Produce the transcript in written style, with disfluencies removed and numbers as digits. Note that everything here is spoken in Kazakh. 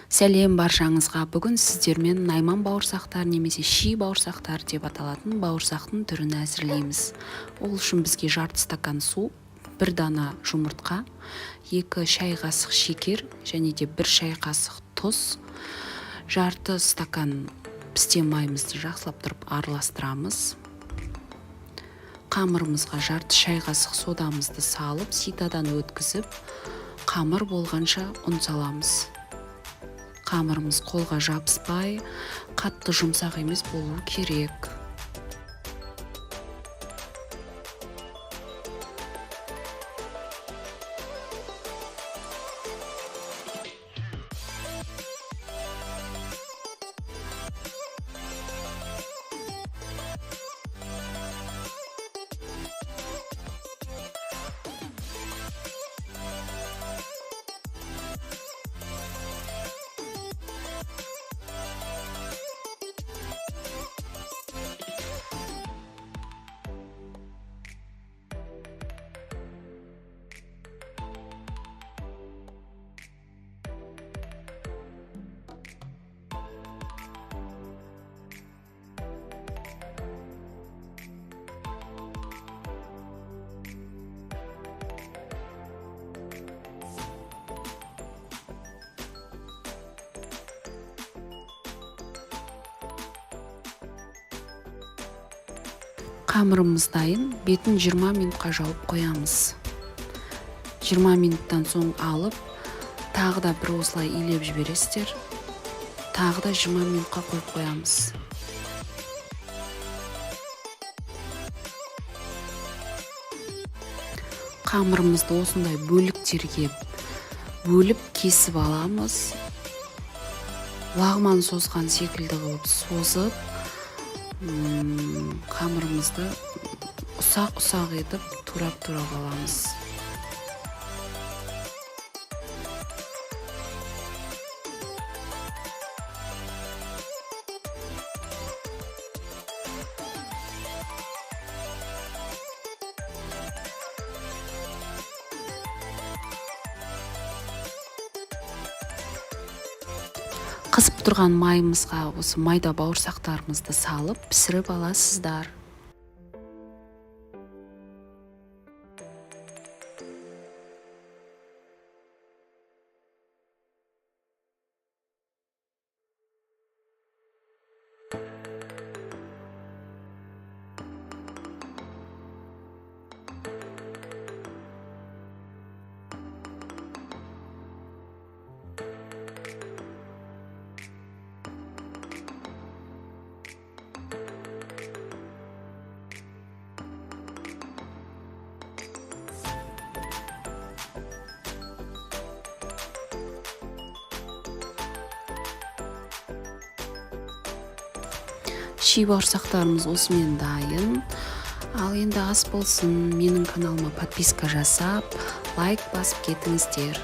Сәлем баршаңызға. Бүгін сіздермен найман бауырсақтар немесе ши бауырсақтар деп аталатын бауырсақтың түрін әзірлейміз. Ол үшін бізге жарты стакан су, 1 дана жұмыртқа, 2 шай қасық шекер және де 1 шай қасық тұз, жарты стакан пістен майымызды жақсылап тұрып араластырамыз. Қамырымызға жарты шай қасық содамызды салып, ситадан өткізіп, қамыр болғанша ұн саламыз. Қамырымыз қолға жабыспай, қатты жұмсақ емес болуы керек. Қамырымыз дайын, бетін 20 минутқа жауып қоямыз. 20 минуттан соң алып, тағы да бір осылай илеп жібересіздер. Тағы да 20 минутқа қойып қоямыз. Қамырымызды осындай бөліктерге бөліп кесіп аламыз. Лағман созған секілді қылып созып, қамырымызды ұсақ-ұсақ етіп турап-турап аламыз. Қызып тұрған майымызға осы майда бауырсақтарымызды салып пісіріп аласыздар. Ши бауырсақтарымыз осымен дайын. Ал енді ас болсын, менің каналыма подписка жасап, лайк басып кетіңіздер.